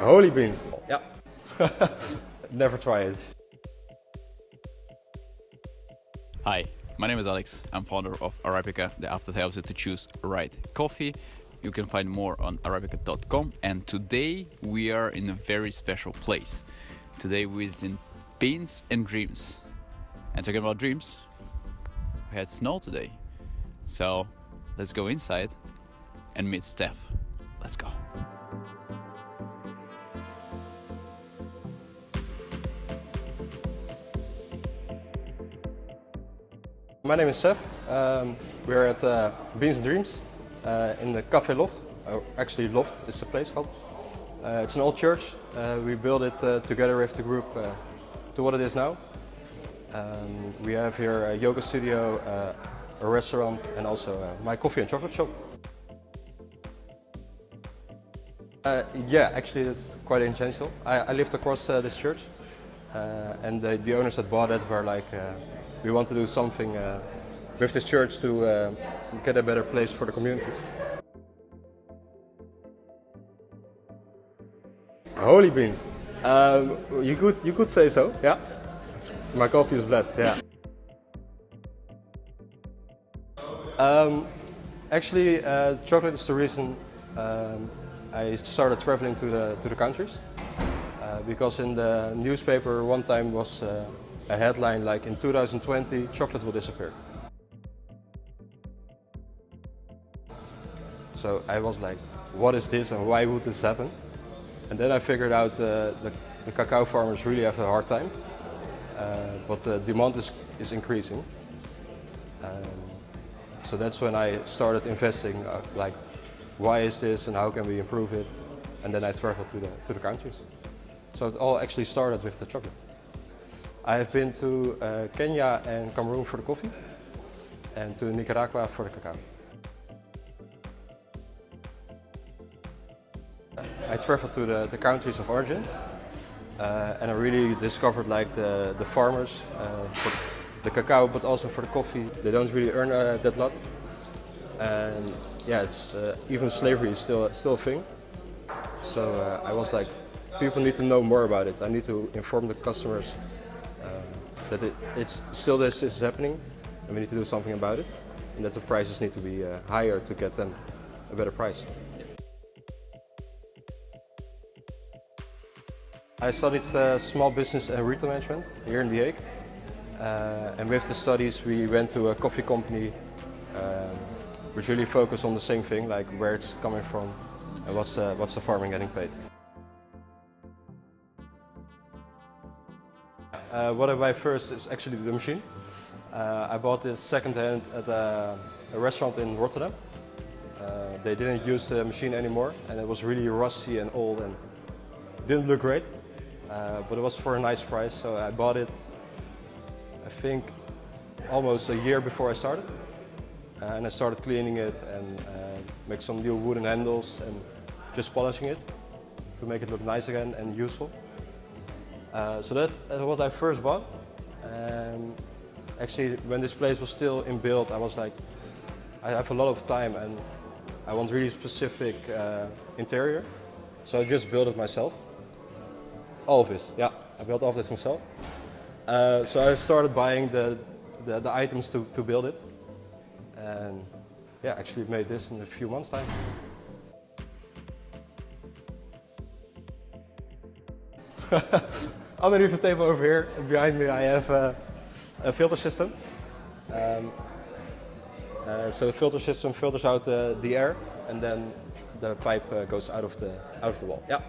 Holy beans. Yeah. Never try it. Hi, my name is Alex. I'm founder of Arappica, the app that helps you to choose right coffee. You can find more on arappica.com, and today we are in a very special place. Today we're in Beans and Dreams. And talking about dreams, we had snow today. So let's go inside and meet Stef. Let's go. My name is Stef. We're at Beans Dreams in the Cafe Loft. Actually, Loft is the place called. It's an old church. We built it together with the group to what it is now. We have here a yoga studio, a restaurant, and also my coffee and chocolate shop. Yeah, actually that's quite intentional. I lived across this church, and the owners that bought it were like, we want to do something with this church to get a better place for the community. Holy beans. You could say so, yeah. My coffee is blessed, yeah. Actually, chocolate is the reason I started traveling to the countries. Because in the newspaper one time was a headline like, in 2020 chocolate will disappear. So I was like, what is this and why would this happen? And then I figured out the cacao farmers really have a hard time, but the demand is increasing. So that's when I started investing, like, why is this and how can we improve it? And then I traveled to the countries. So it all actually started with the chocolate. I have been to Kenya and Cameroon for the coffee, and to Nicaragua for the cacao. I traveled to the countries of origin, and I really discovered like the farmers for the cacao, but also for the coffee. They don't really earn that lot, and yeah, it's even slavery is still a thing. So I was like, people need to know more about it. I need to inform the customers that it's still this is happening, and we need to do something about it, and that the prices need to be higher to get them a better price. I studied small business and retail management here in The Hague, and with the studies we went to a coffee company which really focused on the same thing, like where it's coming from and what's the farmer getting paid. What I buy first is actually the machine. I bought this second-hand at a restaurant in Rotterdam. They didn't use the machine anymore, and it was really rusty and old and didn't look great, but it was for a nice price, so I bought it, I think, almost a year before I started. And I started cleaning it and make some new wooden handles and just polishing it to make it look nice again and useful. So that's what I first bought. Actually, when this place was still in build, I was like, I have a lot of time and I want really specific interior. So I just built it myself. All of this, yeah, I built all of this myself. So I started buying the items to build it. And yeah, actually made this in a few months' time. Underneath the table over here, behind me, I have a filter system. So the filter system filters out the air, and then the pipe goes out of the wall. Yeah.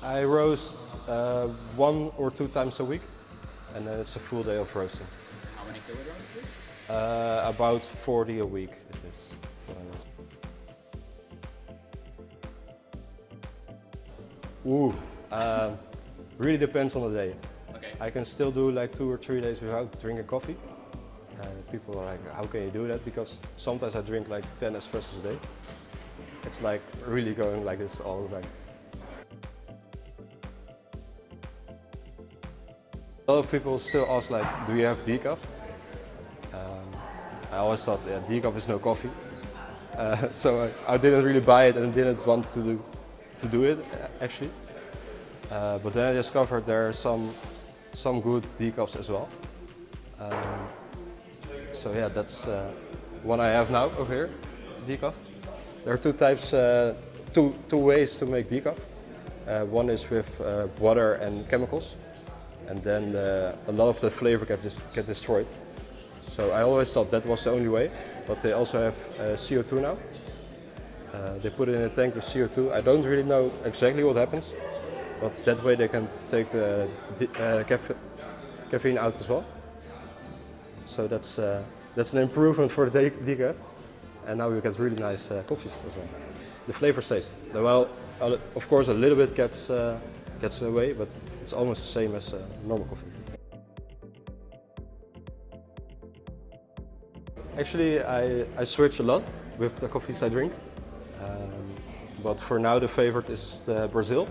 I roast 1 or 2 times a week, and then it's a full day of roasting. How many kilograms? About 40 a week it is. Ooh, really depends on the day. Okay. I can still do like 2 or 3 days without drinking coffee. People are like, how can you do that? Because sometimes I drink like 10 espressos a day. It's like really going like this all the time. A lot of people still ask like, do you have decaf? I always thought, yeah, decaf is no coffee. So I didn't really buy it and didn't want to do it actually. But then I discovered there are some good decafs as well. So yeah, that's one I have now over here, decaf. There are two types, two ways to make decaf. One is with water and chemicals, and then a lot of the flavor get destroyed. So I always thought that was the only way, but they also have CO2 now. They put it in a tank with CO2. I don't really know exactly what happens, but that way they can take the caffeine out as well. So that's an improvement for the decaf, and now you get really nice coffees as well. The flavor stays. Well, of course, a little bit gets away, but it's almost the same as normal coffee. Actually, I switch a lot with the coffees I drink, but for now the favorite is the Brazil,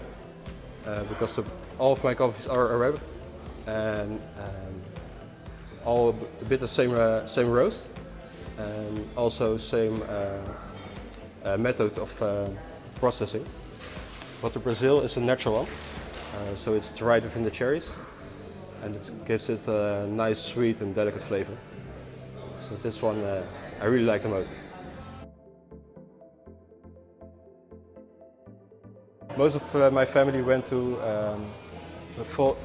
because all of my coffees are Arabic and all a bit the same roast, and also same method of processing. But the Brazil is a natural one, so it's dried within the cherries, and it gives it a nice sweet and delicate flavor. So this one I really like the most. Most of my family went to the full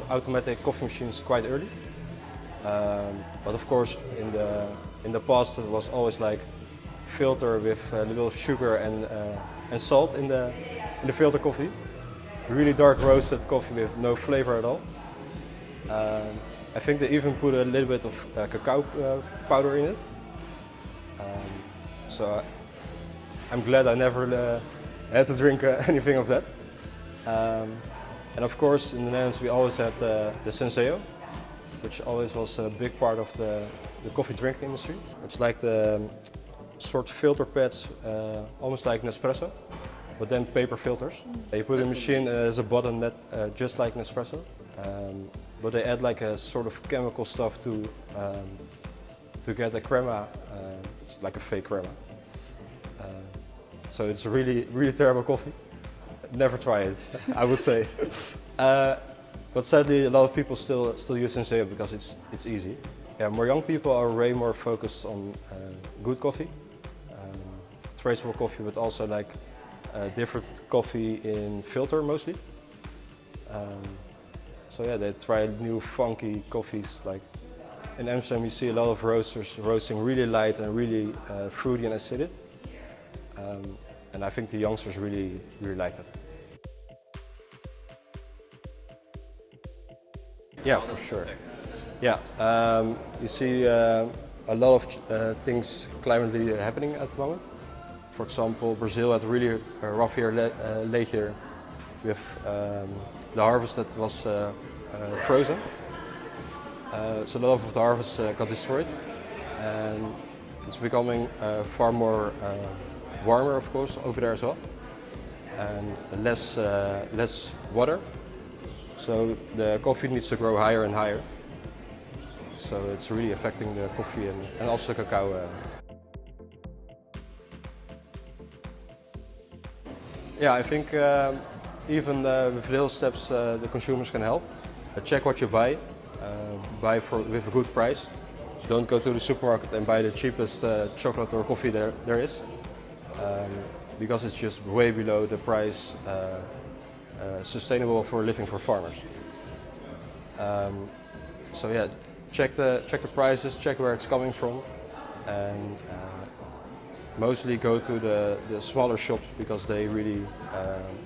automatic coffee machines quite early. But of course, in the past it was always like filter with a little sugar and salt in the filter coffee. Really dark roasted coffee with no flavor at all. I think they even put a little bit of cacao powder in it. So I'm glad I never had to drink anything of that. And of course, in the Netherlands we always had the Senseo, which always was a big part of the coffee drinking industry. It's like the sort of filter pads, almost like Nespresso, but then paper filters. You put in a machine as a bottom net, just like Nespresso, but they add like a sort of chemical stuff to get a crema. It's like a fake crema. So it's really terrible coffee. Never try it, I would say. But sadly, a lot of people still use Senseo because it's easy. Yeah, more young people are way more focused on good coffee, traceable coffee, but also like different coffee in filter mostly. So yeah, they try new funky coffees. Like in Amsterdam, you see a lot of roasters roasting really light and really fruity and acidic. And I think the youngsters really like that. Yeah, for sure. Yeah, you see a lot of things climatically happening at the moment. For example, Brazil had a really rough year late year with the harvest that was frozen. So a lot of the harvest got destroyed, and it's becoming far more warmer, of course, over there as well, and less water. So the coffee needs to grow higher and higher. So it's really affecting the coffee and also the cacao. Yeah, I think even with little steps the consumers can help. Check what you buy, with a good price. Don't go to the supermarket and buy the cheapest chocolate or coffee there is, because it's just way below the price sustainable for living for farmers. So yeah, check the prices, check where it's coming from, and mostly go to the smaller shops because they really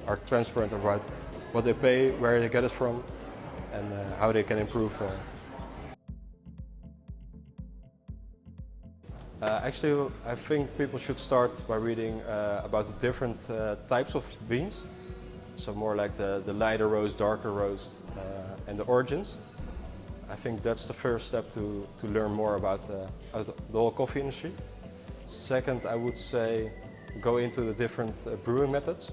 are transparent about what they pay, where they get it from, and how they can improve. Actually, I think people should start by reading about the different types of beans. So more like the lighter roast, darker roast, and the origins. I think that's the first step to learn more about the whole coffee industry. Second, I would say go into the different brewing methods.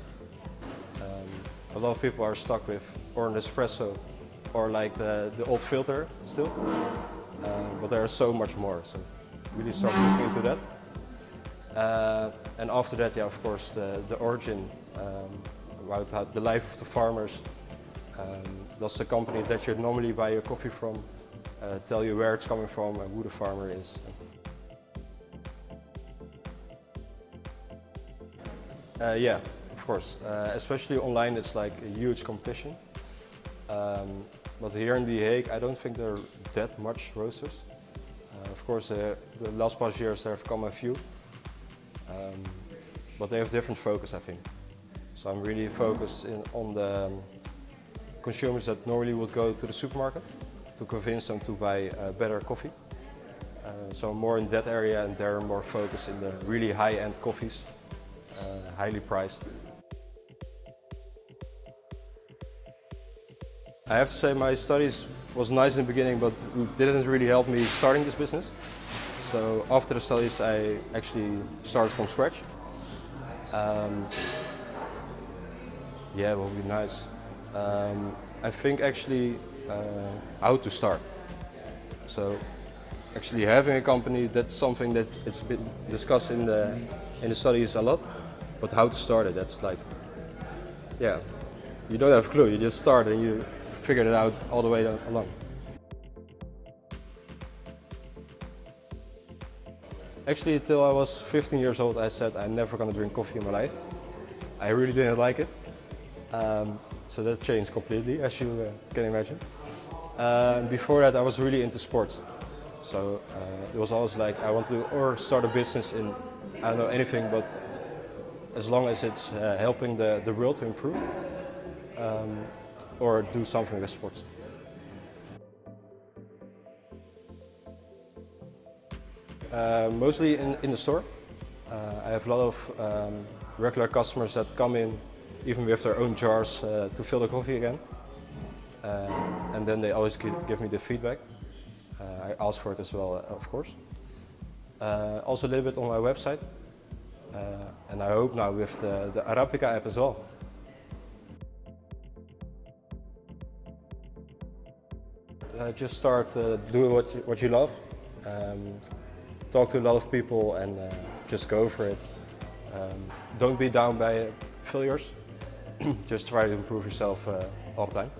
A lot of people are stuck with or an espresso or like the old filter still, but there is so much more. So really start looking into that. And after that, yeah, of course, the origin, about how the life of the farmers. That's the company that you normally buy your coffee from, tell you where it's coming from and who the farmer is. Yeah, of course. Especially online, it's like a huge competition. But here in The Hague, I don't think there are that much roasters. Of course, the last past years there have come a few, but they have different focus, I think. So I'm really focused on the consumers that normally would go to the supermarket to convince them to buy better coffee. So I'm more in that area, and they're more focused in the really high-end coffees, highly priced. I have to say my studies was nice in the beginning, but it didn't really help me starting this business. So after the studies, I actually started from scratch. Yeah, it will be nice. I think actually how to start. So actually having a company, that's something that it's been discussed in the studies a lot. But how to start it, that's like, yeah, you don't have a clue. You just start and you figure it out all the way along. Actually, until I was 15 years old, I said I'm never going to drink coffee in my life. I really didn't like it. So that changed completely, as you can imagine. Before that, I was really into sports. So it was always like I want to or start a business in, I don't know, anything, but as long as it's helping the world to improve, or do something with sports. Mostly in the store. I have a lot of regular customers that come in even with their own jars to fill the coffee again. And then they always give me the feedback. I ask for it as well, of course. Also a little bit on my website. And I hope now with the Arappica app as well. Just start doing what you love. Talk to a lot of people and just go for it. Don't be down by failures. Just try to improve yourself all the time.